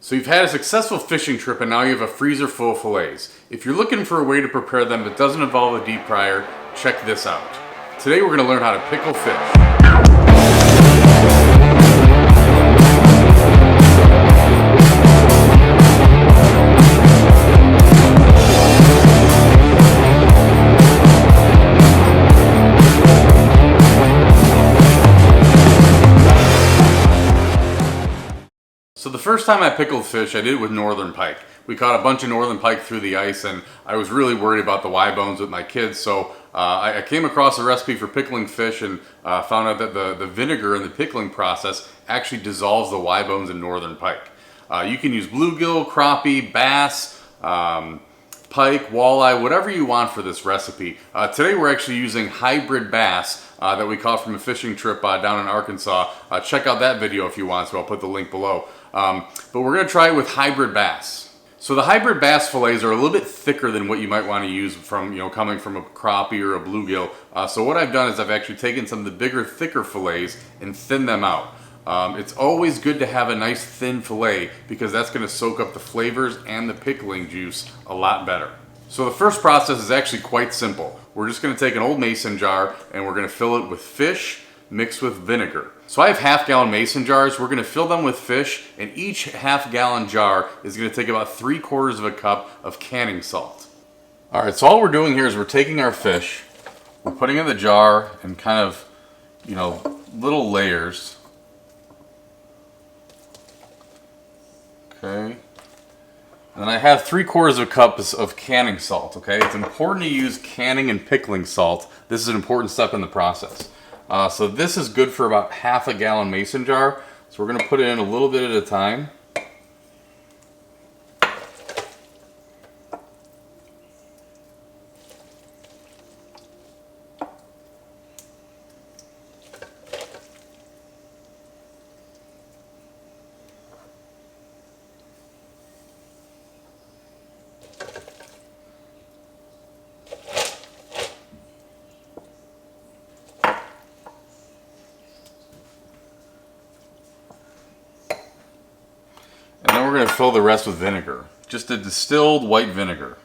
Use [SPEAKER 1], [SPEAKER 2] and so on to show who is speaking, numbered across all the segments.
[SPEAKER 1] So you've had a successful fishing trip and now you have a freezer full of fillets. If you're looking for a way to prepare them that doesn't involve a deep fryer, check this out. Today we're going to learn how to pickle fish. So the first time I pickled fish, I did it with northern pike. We caught a bunch of northern pike through the ice and I was really worried about the Y bones with my kids, so I came across a recipe for pickling fish and found out that the vinegar in the pickling process actually dissolves the Y bones in northern pike. You can use bluegill, crappie, bass, pike, walleye, whatever you want for this recipe. Today we're actually using hybrid bass that we caught from a fishing trip down in Arkansas. Check out that video if you want, so I'll put the link below. But we're going to try it with hybrid bass. So the hybrid bass fillets are a little bit thicker than what you might want to use from, coming from a crappie or a bluegill. So what I've done is I've actually taken some of the bigger, thicker fillets and thinned them out. It's always good to have a nice thin fillet because that's going to soak up the flavors and the pickling juice a lot better. So the first process is actually quite simple. We're just going to take an old mason jar and we're going to fill it with fish mixed with vinegar. So I have half-gallon mason jars. We're going to fill them with fish, and each half-gallon jar is going to take about 3/4 of a cup of canning salt. All right, so all we're doing here is we're taking our fish, we're putting it in the jar in kind of, little layers. Okay. And then I have 3/4 of a cup of canning salt, okay? It's important to use canning and pickling salt. This is an important step in the process. So this is good for about half a gallon mason jar. So we're going to put it in a little bit at a time. And then we're going to fill the rest with vinegar, just a distilled white vinegar.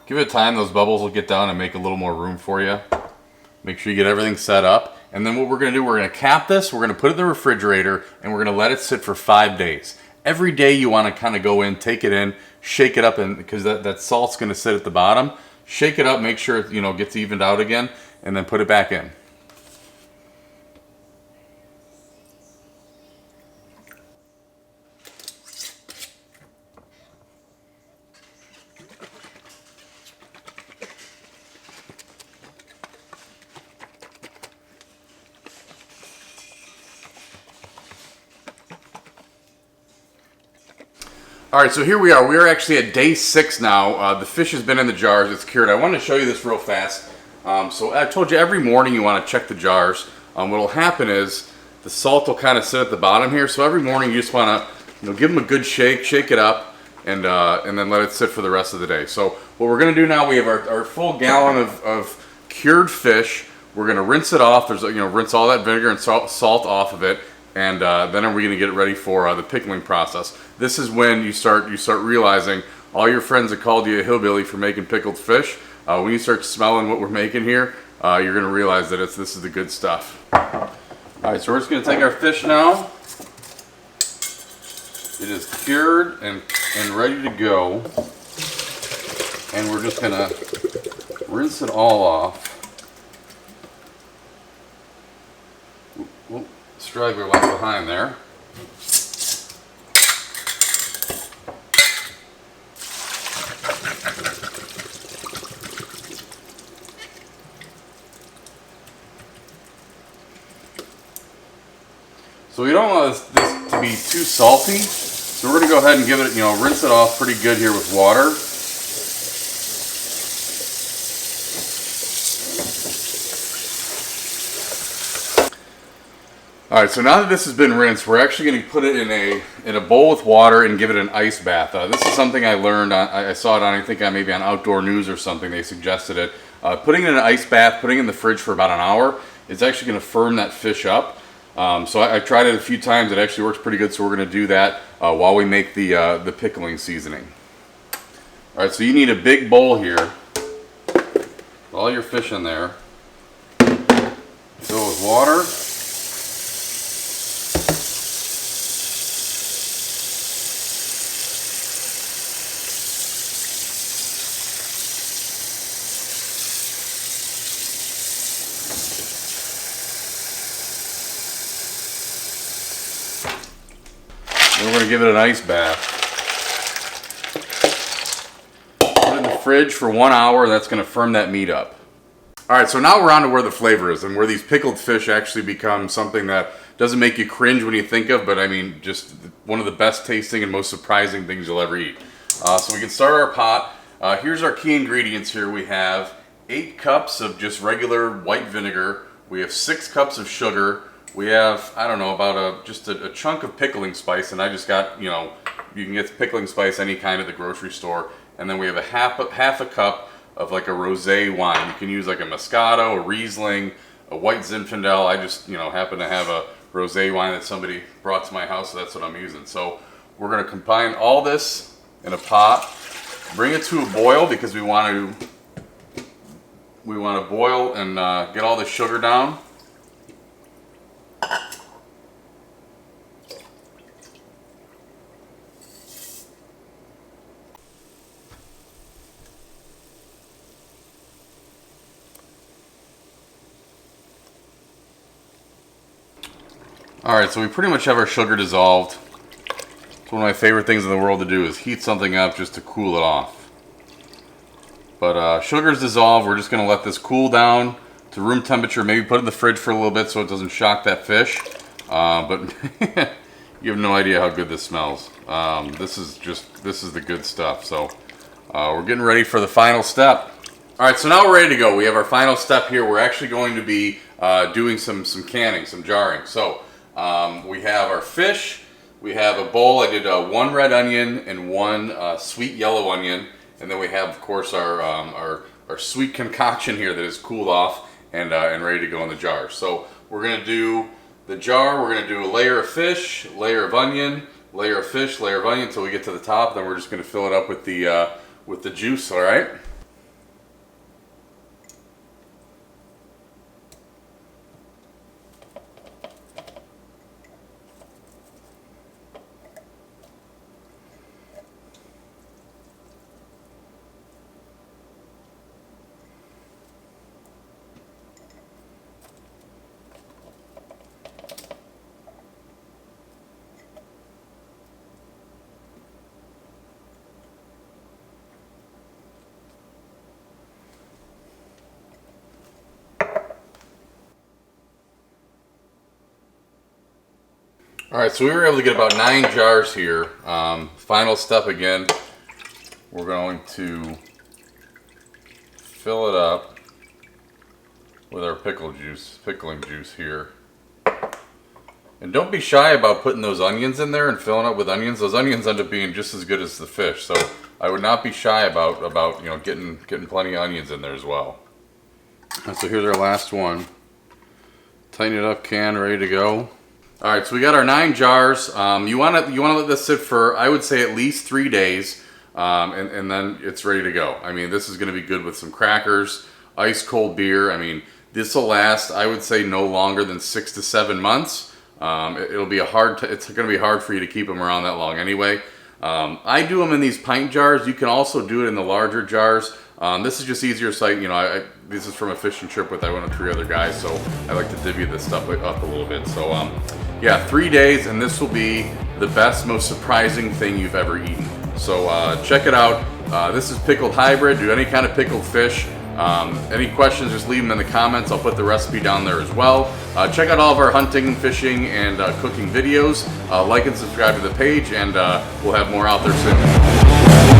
[SPEAKER 1] Give it time, those bubbles will get down and make a little more room for you. Make sure you get everything set up. And then what we're going to do, we're going to cap this, we're going to put it in the refrigerator, and we're going to let it sit for 5 days. Every day you want to kind of go in, take it in, shake it up, and because that salt's going to sit at the bottom. Shake it up, make sure it gets evened out again, and then put it back in. All right, so here we are. We are actually at day 6 now. The fish has been in the jars. It's cured. I wanted to show you this real fast. So I told you every morning you want to check the jars. What will happen is the salt will kind of sit at the bottom here. So every morning you just want to, give them a good shake, shake it up, and then let it sit for the rest of the day. So what we're going to do now, we have our full gallon of cured fish. We're going to rinse it off. There's rinse all that vinegar and salt off of it. And then we're going to get it ready for the pickling process. This is when you start realizing all your friends that called you a hillbilly for making pickled fish. When you start smelling what we're making here, you're going to realize that this is the good stuff. All right, so we're just going to take our fish now. It is cured and ready to go. And we're just going to rinse it all off. Straggler left behind there. So we don't want this to be too salty, so we're going to go ahead and give it, rinse it off pretty good here with water. All right, so now that this has been rinsed, we're actually going to put it in a bowl with water and give it an ice bath. This is something I learned. I saw it on, I think, maybe on Outdoor News or something. They suggested it. Putting it in an ice bath, putting it in the fridge for about an hour, is actually going to firm that fish up. So I tried it a few times. It actually works pretty good. So we're going to do that while we make the pickling seasoning. All right, so you need a big bowl here. All your fish in there. Fill with water. Then we're going to give it an ice bath. Put it in the fridge for 1 hour. That's going to firm that meat up. All right, so now we're on to where the flavor is and where these pickled fish actually become something that doesn't make you cringe when you think of, but I mean, just one of the best tasting and most surprising things you'll ever eat. So we can start our pot. Here's our key ingredients here. We have 8 cups of just regular white vinegar. We have 6 cups of sugar. We have, I don't know, about just a chunk of pickling spice, and I just got, you can get pickling spice any kind at the grocery store. And then we have half a cup of like a rosé wine. You can use like a Moscato, a Riesling, a white Zinfandel. I just, happen to have a rosé wine that somebody brought to my house, so that's what I'm using. So we're going to combine all this in a pot, bring it to a boil because we want to boil and get all the sugar down. Alright, so we pretty much have our sugar dissolved. It's one of my favorite things in the world to do is heat something up just to cool it off. But sugar's dissolved. We're just going to let this cool down to room temperature. Maybe put it in the fridge for a little bit so it doesn't shock that fish. But you have no idea how good this smells. This is the good stuff. So we're getting ready for the final step. Alright, so now we're ready to go. We have our final step here. We're actually going to be doing some canning, some jarring. So we have our fish, we have a bowl. I did 1 red onion and 1 sweet yellow onion, and then we have, of course, our sweet concoction here that is cooled off and ready to go in the jar. So we're going to do the jar. We're going to do a layer of fish, layer of onion, layer of fish, layer of onion until we get to the top. Then we're just going to fill it up with the juice. All right. Alright, so we were able to get about 9 jars here. Final step again, we're going to fill it up with our pickling juice here. And don't be shy about putting those onions in there and filling it with onions. Those onions end up being just as good as the fish. So I would not be shy about getting plenty of onions in there as well. And so here's our last one. Tighten it up, can, ready to go. All right, so we got our 9 jars. You want to let this sit for, I would say, at least 3 days, and then it's ready to go. I mean, this is going to be good with some crackers, ice cold beer. I mean, this will last, I would say, no longer than 6 to 7 months. It'll be it's going to be hard for you to keep them around that long anyway. I do them in these pint jars. You can also do it in the larger jars. This is just easier, so this is from a fishing trip I went with 3 other guys, so I like to divvy this stuff up a little bit. So yeah, 3 days, and this will be the best, most surprising thing you've ever eaten. So check it out. This is Pickled Hybrid. Do any kind of pickled fish. Any questions, just leave them in the comments. I'll put the recipe down there as well. Check out all of our hunting, fishing, and cooking videos. Like and subscribe to the page, and we'll have more out there soon.